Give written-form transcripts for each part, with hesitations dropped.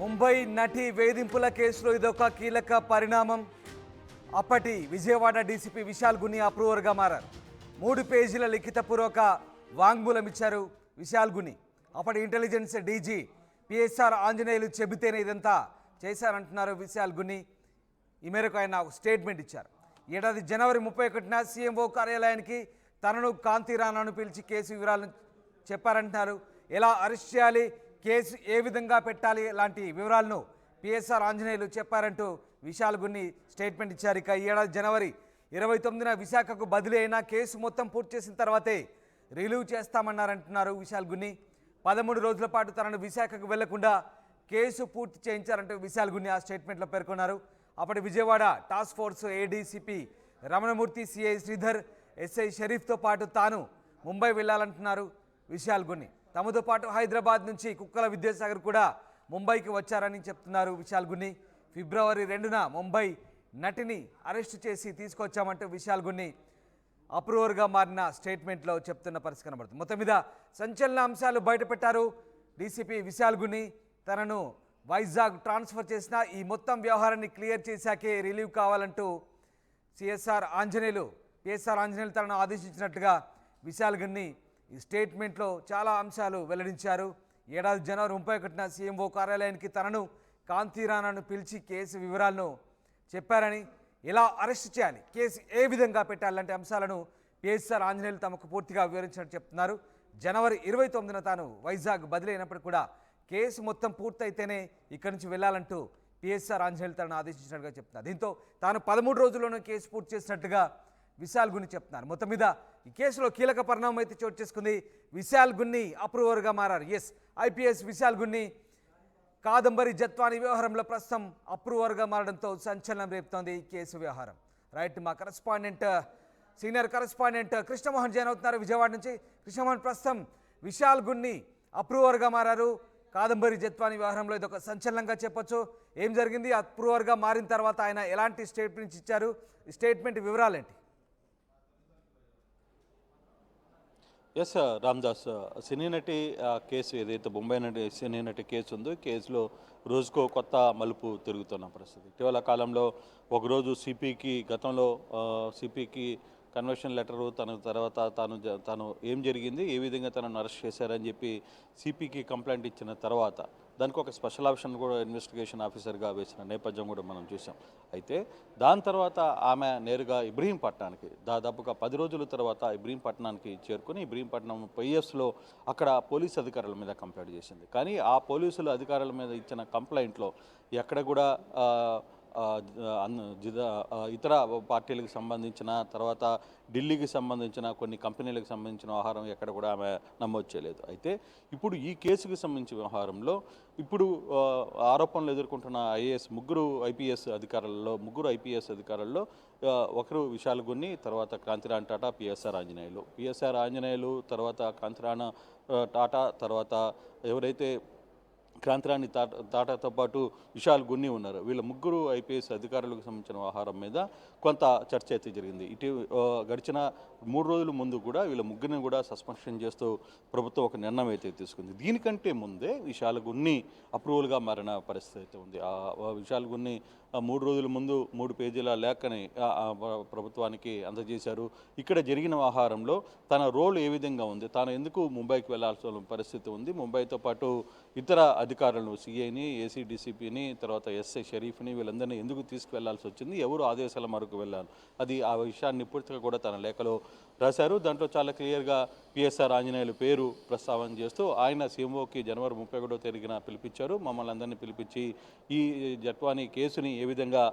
ముంబై నటి వేధింపుల కేసులో ఇదొక కీలక పరిణామం. అప్పటి విజయవాడ డీసీపీ విశాల్ గుని అప్రూవర్గా మారారు. 3 పేజీల లిఖితపూర్వక వాంగ్మూలం ఇచ్చారు విశాల్ గుని. అప్పటి ఇంటెలిజెన్స్ డీజీ పిఎస్ఆర్ ఆంజనేయులు చెబితేనే ఇదంతా చేశారంటున్నారు విశాల్ గుని. ఈ మేరకు ఆయన స్టేట్మెంట్ ఇచ్చారు. ఏడాది జనవరి 31న సీఎంఓ కార్యాలయానికి తనను కాంతి రాణాను పిలిచి కేసు వివరాలను చెప్పారంటున్నారు. ఎలా అరెస్ట్ చేయాలి, కేసు ఏ విధంగా పెట్టాలి లాంటి వివరాలను పిఎస్ఆర్ ఆంజనేయులు చెప్పారంటూ విశాల్ గుని స్టేట్మెంట్ ఇచ్చారు. ఇక ఈ ఏడాది జనవరి 29న విశాఖకు బదిలీ అయిన కేసు మొత్తం పూర్తి చేసిన తర్వాతే రిలీవ్ చేస్తామన్నారంటున్నారు విశాల్ గుని. 13 రోజుల పాటు తనను విశాఖకు వెళ్లకుండా కేసు పూర్తి చేయించారంటూ విశాల్ గుని ఆ స్టేట్మెంట్లో పేర్కొన్నారు. అప్పటి Vijayawada task force ADCP Ramanamurthy, CI Sridhar, SI షరీఫ్తో పాటు తాను ముంబై వెళ్లాలంటున్నారు విశాల్ గుని. తమతో పాటు హైదరాబాద్ నుంచి కుక్కల విద్యాసాగర్ కూడా ముంబైకి వచ్చారని చెప్తున్నారు విశాల్ గుని. ఫిబ్రవరి 2న ముంబై నటిని అరెస్టు చేసి తీసుకొచ్చామంటూ విశాల్ గుని అప్రూవర్గా మారిన స్టేట్మెంట్లో చెప్తున్న పరిస్థితి కనబడుతుంది. మొత్తం మీద సంచలన అంశాలు బయటపెట్టారు డీసీపీ విశాల్ గుని. తనను వైజాగ్ ట్రాన్స్ఫర్ చేసిన ఈ మొత్తం వ్యవహారాన్ని క్లియర్ చేశాకే రిలీవ్ కావాలంటూ పిఎస్ఆర్ ఆంజనేయులు తనను ఆదేశించినట్లుగా విశాల్ గుని ఈ స్టేట్మెంట్లో చాలా అంశాలు వెల్లడించారు. ఏడాది జనవరి 31న సీఎంఓ కార్యాలయానికి తనను కాంతి రాణాను పిలిచి కేసు వివరాలను చెప్పారని, ఎలా అరెస్ట్ చేయాలి, కేసు ఏ విధంగా పెట్టాలంటే అంశాలను పిఎస్ఆర్ ఆంజనేయులు తమకు పూర్తిగా వివరించినట్టు చెప్తున్నారు. జనవరి 29న తాను వైజాగ్ బదిలీ అయినప్పుడు కూడా కేసు మొత్తం పూర్తయితేనే ఇక్కడి నుంచి వెళ్లాలంటూ పిఎస్ఆర్ ఆంజనేయులు తనను ఆదేశించినట్టుగా చెప్తున్నారు. దీంతో తాను 13 రోజుల్లోనే కేసు పూర్తి చేసినట్టుగా విశాల్ గుని చెప్తున్నారు. మొత్తం మీద ఈ కేసులో కీలక పరిణామం అయితే చోటు చేసుకుంది. విశాల్ గుని అప్రూవర్గా మారారు. ఐపీఎస్ విశాల్ గుని కాదంబరి జత్వాని వ్యవహారంలో ప్రస్తుతం అప్రూవర్గా మారడంతో సంచలనం రేపుతోంది ఈ కేసు వ్యవహారం. రైట్, మా సీనియర్ కరెస్పాండెంట్ కృష్ణమోహన్ జాయిన్ అవుతున్నారు విజయవాడ నుంచి. కృష్ణమోహన్, ప్రస్తుతం విశాల్ గుని అప్రూవర్గా మారారు. కాదంబరి జత్వాని వ్యవహారంలో ఇదొక సంచలనంగా చెప్పొచ్చు. ఏం జరిగింది, అప్రూవర్గా మారిన తర్వాత ఆయన ఎలాంటి స్టేట్మెంట్స్ ఇచ్చారు, స్టేట్మెంట్ వివరాలేంటి? ఎస్ రామ్దాస్, సినీ నటి కేసు ఏదైతే ముంబై నటి సినీ నటి కేసు ఉందో, కేసులో రోజుకో కొత్త మలుపు తిరుగుతున్న పరిస్థితి. ఇటీవల కాలంలో ఒకరోజు గతంలో సిపికి కన్వర్షన్ లెటరు తర్వాత తాను ఏం జరిగింది, ఏ విధంగా తనను అరెస్ట్ చేశారని చెప్పి సిపికి కంప్లైంట్ ఇచ్చిన తర్వాత దానికి ఒక స్పెషల్ ఆప్షన్ కూడా ఇన్వెస్టిగేషన్ ఆఫీసర్గా వేసిన నేపథ్యం కూడా మనం చూసాం. అయితే దాని తర్వాత ఆమె నేరుగా ఇబ్రహీంపట్నానికి దాదాపుగా 10 రోజుల తర్వాత ఇబ్రహీంపట్నానికి చేరుకుని ఇబ్రహీంపట్నం పిఎస్లో అక్కడ పోలీసు అధికారుల మీద కంప్లైంట్ చేసింది. కానీ ఆ పోలీసుల అధికారుల మీద ఇచ్చిన కంప్లైంట్లో ఎక్కడ కూడా ఇతర పార్టీలకు సంబంధించిన, తర్వాత ఢిల్లీకి సంబంధించిన కొన్ని కంపెనీలకు సంబంధించిన వ్యవహారం ఎక్కడ కూడా ఆమె నమోదు చేయలేదు. అయితే ఇప్పుడు ఈ కేసుకు సంబంధించిన వ్యవహారంలో ఇప్పుడు ఆరోపణలు ఎదుర్కొంటున్న ముగ్గురు ఐపీఎస్ అధికారుల్లో ఒకరు విశాల్ గుని, తర్వాత కాంతిరాణ్ టాటా, పిఎస్ఆర్ ఆంజనేయులు, తర్వాత కాంతిరాణ్ టాటా, తర్వాత ఎవరైతే కాంతిరాణి టాటాతో పాటు విశాల్ గుని ఉన్నారు. వీళ్ళ ముగ్గురు ఐపీఎస్ అధికారులకు సంబంధించిన వ్యవహారం మీద కొంత చర్చ అయితే జరిగింది. గడిచిన 3 రోజుల ముందు కూడా వీళ్ళ ముగ్గురిని కూడా సస్పెన్షన్ చేస్తూ ప్రభుత్వం ఒక నిర్ణయం అయితే తీసుకుంది. దీనికంటే ముందే విశాల్ గుని అప్రూవల్గా మారిన పరిస్థితి అయితే ఉంది. విశాల్ గుని 3 రోజుల ముందు 3 పేజీల లేఖని ప్రభుత్వానికి అందజేశారు. ఇక్కడ జరిగిన వ్యవహారంలో తన రోల్ ఏ విధంగా ఉంది, తాను ఎందుకు ముంబైకి వెళ్లాల్సిన పరిస్థితి ఉంది, ముంబైతో పాటు ఇతర అధికారులను సిఐని, ఏసీడీసీపీని, తర్వాత ఎస్ఐ షరీఫ్ని వీళ్ళందరినీ ఎందుకు తీసుకువెళ్లాల్సి వచ్చింది, ఎవరు ఆదేశాల మేరకు వెళ్ళారు, ఆ విషయాన్ని పూర్తిగా కూడా తన లేఖలో రాశారు. దాంట్లో చాలా క్లియర్గా పిఎస్ఆర్ ఆంజనేయులు పేరు ప్రస్తావన చేస్తూ ఆయన సీఎంఓకి జనవరి 31వ తేదీన పిలిపించారు. మమ్మల్ని అందరినీ పిలిపించి ఈ జట్వానీ కేసుని ఏ విధంగా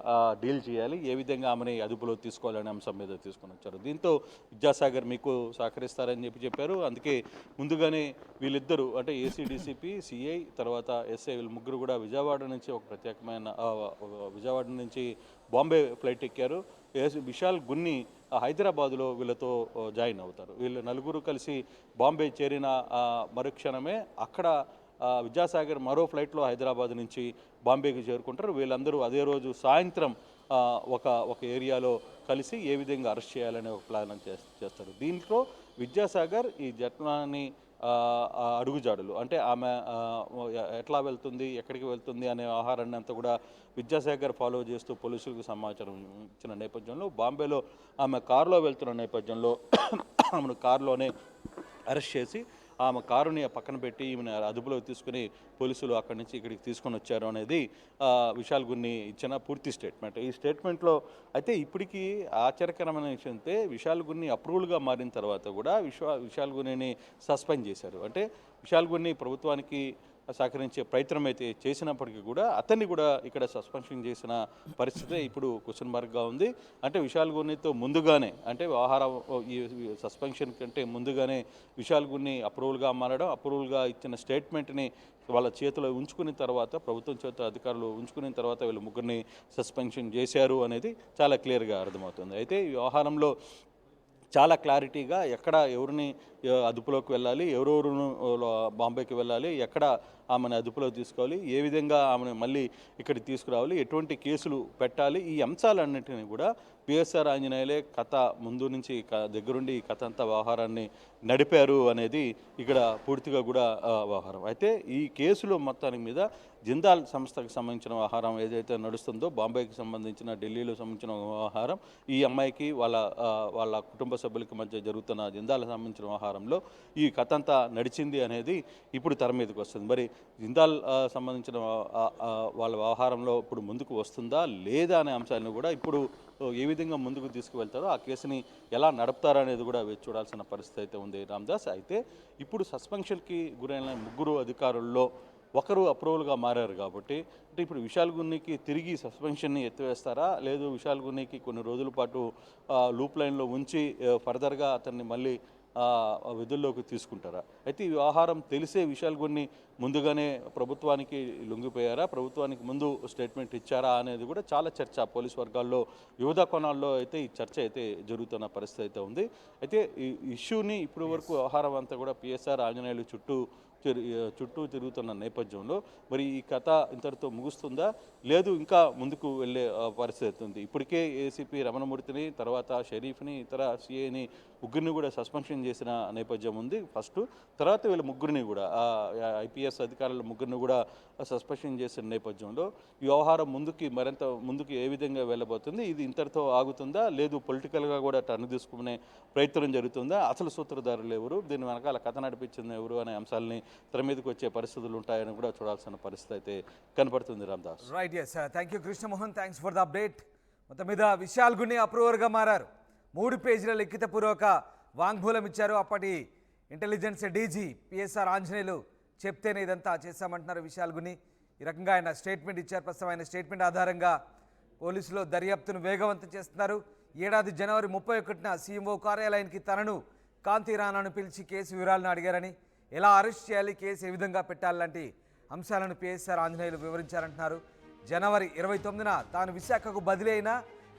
డీల్ చేయాలి, ఏ విధంగా ఆమెని అదుపులో తీసుకోవాలనే అంశం మీద తీసుకొని వచ్చారు. దీంతో విద్యాసాగర్ మీకు సహకరిస్తారని చెప్పారు. అందుకే ముందుగానే వీళ్ళిద్దరూ అంటే ఏసీడీసీపీ, సిఐ, తర్వాత ఎస్ఐ వీళ్ళు ముగ్గురు కూడా విజయవాడ నుంచి బాంబే ఫ్లైట్ ఎక్కారు. విశాల్ గుని హైదరాబాదులో వీళ్ళతో జాయిన్ అవుతారు. వీళ్ళు నలుగురు కలిసి బాంబే చేరిన మరుక్షణమే అక్కడ విద్యాసాగర్ మరో ఫ్లైట్లో హైదరాబాద్ నుంచి బాంబేకి చేరుకుంటారు. వీళ్ళందరూ అదే రోజు సాయంత్రం ఒక ఏరియాలో కలిసి ఏ విధంగా అరెస్ట్ చేయాలనే ఒక ప్లాన్ చేస్తారు. దీంట్లో విద్యాసాగర్ ఈ ఘటనని అడుగుజాడలు అంటే ఆమె ఎట్లా వెళ్తుంది, ఎక్కడికి వెళ్తుంది అనే ఆహారాన్ని అంతా కూడా విద్యాసాగర్ ఫాలో చేస్తూ పోలీసులకు సమాచారం ఇచ్చిన నేపథ్యంలో బాంబేలో ఆమె కారులో వెళ్తున్న నేపథ్యంలో ఆమెను కారులోనే అరెస్ట్ చేసి ఆమె కారుని పక్కన పెట్టి ఈమెను అదుపులోకి తీసుకుని పోలీసులు అక్కడి నుంచి ఇక్కడికి తీసుకొని వచ్చారు అనేది విశాల్ గున్ని ఇచ్చిన పూర్తి స్టేట్మెంట్. ఈ స్టేట్మెంట్లో అయితే ఇప్పటికీ ఆశ్చర్యకరమైన విషయం అయితే విశాల్ గున్ని అప్రూవల్గా మారిన తర్వాత కూడా విశాల్ గున్నిని సస్పెండ్ చేశారు. అంటే విశాల్ గున్ని ప్రభుత్వానికి సహకరించే ప్రయత్నం అయితే చేసినప్పటికీ కూడా అతన్ని కూడా ఇక్కడ సస్పెన్షన్ చేసిన పరిస్థితి ఇప్పుడు క్వశ్చన్ మార్క్గా ఉంది. అంటే విశాల్ గున్నితో ముందుగానే అంటే ఈ సస్పెన్షన్ కంటే ముందుగానే విశాల్ గున్ని అప్రూవల్గా మారడం, అప్రూవల్గా ఇచ్చిన స్టేట్మెంట్ని వాళ్ళ చేతిలో ఉంచుకున్న తర్వాత ప్రభుత్వం చేత అధికారులు ఉంచుకున్న తర్వాత వీళ్ళు ముగ్గురిని సస్పెన్షన్ చేశారు అనేది చాలా క్లియర్గా అర్థమవుతుంది. అయితే ఈ వ్యవహారంలో చాలా క్లారిటీగా ఎక్కడ ఎవరిని అదుపులోకి వెళ్ళాలి, ఎవరెవరు బాంబేకి వెళ్ళాలి, ఎక్కడ ఆమెను అదుపులోకి తీసుకోవాలి, ఏ విధంగా ఆమెను మళ్ళీ ఇక్కడికి తీసుకురావాలి, ఎటువంటి కేసులు పెట్టాలి, ఈ అంశాలన్నింటినీ కూడా పిఎస్ఆర్ ఆంజనేయులే కథ ముందు నుంచి దగ్గరుండి ఈ కథ అంతా వ్యవహారాన్ని నడిపారు అనేది ఇక్కడ పూర్తిగా కూడా వ్యవహారం. అయితే ఈ కేసులో మొత్తానికి మీద జిందాల్ సంస్థకు సంబంధించిన వ్యవహారం ఏదైతే నడుస్తుందో, బాంబేకి సంబంధించిన ఢిల్లీలో సంబంధించిన వ్యవహారం, ఈ అమ్మాయికి వాళ్ళ కుటుంబ సభ్యులకి మధ్య జరుగుతున్న జిందాల్కి సంబంధించిన వ్యవహారంలో ఈ కథ అంతా నడిచింది అనేది ఇప్పుడు తెర మీదకి వస్తుంది. మరి జిందాల్ సంబంధించిన వాళ్ళ వ్యవహారంలో ఇప్పుడు ముందుకు వస్తుందా లేదా అనే అంశాలను కూడా ఇప్పుడు ఏ విధంగా ముందుకు తీసుకువెళ్తారో, ఆ కేసుని ఎలా నడుపుతారనేది కూడా వేచి చూడాల్సిన పరిస్థితి అయితే ఉంది రామ్దాస్. అయితే ఇప్పుడు సస్పెన్షన్కి గురైన ముగ్గురు అధికారుల్లో ఒకరు అప్రూవల్గా మారారు కాబట్టి అంటే ఇప్పుడు విశాల్ గున్నికి తిరిగి సస్పెన్షన్ని ఎత్తివేస్తారా, లేదు విశాల్ గున్నికి కొన్ని రోజుల పాటు లూప్ లైన్లో ఉంచి ఫర్దర్గా అతన్ని మళ్ళీ విధుల్లోకి తీసుకుంటారా? అయితే ఈ వ్యవహారం తెలిసే విశాల్ గున్ని ముందుగానే ప్రభుత్వానికి లొంగిపోయారా, ప్రభుత్వానికి ముందు స్టేట్మెంట్ ఇచ్చారా అనేది కూడా చాలా చర్చ పోలీస్ వర్గాల్లో వివిధ కోణాల్లో అయితే ఈ చర్చ అయితే జరుగుతున్న పరిస్థితి అయితే ఉంది. అయితే ఈ ఇష్యూని ఇప్పటి వరకు వ్యవహారం అంతా కూడా పిఎస్ఆర్ ఆంజనేయులు చుట్టూ తిరుగుతున్న నేపథ్యంలో మరి ఈ కథ ఇంతటితో ముగుస్తుందా, లేదు ఇంకా ముందుకు వెళ్ళే పరిస్థితి ఉంది. ఇప్పటికే ఏసీపీ రమణమూర్తిని, తర్వాత షరీఫ్ని, ఇతర సిఐని ముగ్గురిని కూడా సస్పెన్షన్ చేసిన నేపథ్యం ఉంది ఫస్ట్. తర్వాత వీళ్ళ ముగ్గురిని కూడా ఐపీఎస్ అధికారుల ముగ్గురిని కూడా సస్పెన్షన్ చేసిన నేపథ్యంలో ఈ వ్యవహారం మరింత ముందుకు ఏ విధంగా వెళ్ళబోతుంది, ఇది ఇంతటితో ఆగుతుందా, లేదు పొలిటికల్గా కూడా టర్న్ తీసుకునే ప్రయత్నం జరుగుతుందా, అసలు సూత్రధారులు ఎవరు, దీని వెనకాల కథ నడిపించింది ఎవరు అనే అంశాలని తెర మీదకి వచ్చే పరిస్థితులు ఉంటాయని కూడా చూడాల్సిన పరిస్థితి అయితే కనపడుతుంది Ramdas. Right, yes, thank you Krishnamohan, thanks for the update. మొత్తం మీద విశాల్ గున్ని అప్రూవర్గా మారారు. 3 పేజీల లిఖితపూర్వక వాంగ్మూలం ఇచ్చారు. అప్పటి ఇంటెలిజెన్స్ డీజీ పిఎస్ఆర్ ఆంజనేయులు చెప్తేనే ఇదంతా చేశామంటున్నారు విశాల్ గున్ని. ఈ రకంగా ఆయన స్టేట్మెంట్ ఇచ్చారు. ప్రస్తుతం ఆయన స్టేట్మెంట్ ఆధారంగా పోలీసులు దర్యాప్తును వేగవంతం చేస్తున్నారు. ఏడాది జనవరి 31న సీఎంఓ కార్యాలయానికి తనను కాంతి రాణాను పిలిచి కేసు వివరాలను అడిగారని, ఎలా అరెస్ట్ చేయాలి, కేసు ఏ విధంగా పెట్టాలంటే అంశాలను పిఎస్ఆర్ ఆంజనేయులు వివరించారంటున్నారు. జనవరి 29న తాను విశాఖకు బదిలీ అయినా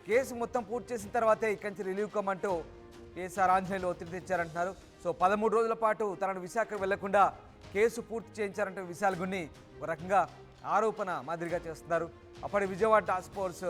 కేసు మొత్తం పూర్తి చేసిన తర్వాతే ఇక్కడి నుంచి రిలీవ్ కమ్మంటూ పిఎస్ఆర్ ఆంజనేయులు ఒత్తిడి తెచ్చారంటున్నారు. సో 13 రోజుల పాటు తనను విశాఖకు వెళ్లకుండా కేసు పూర్తి చేయించారంటూ విశాల్ గున్ని ఒక రకంగా ఆరోపణ మాదిరిగా చేస్తున్నారు. అప్పటి విజయవాడ టాస్క్ ఫోర్స్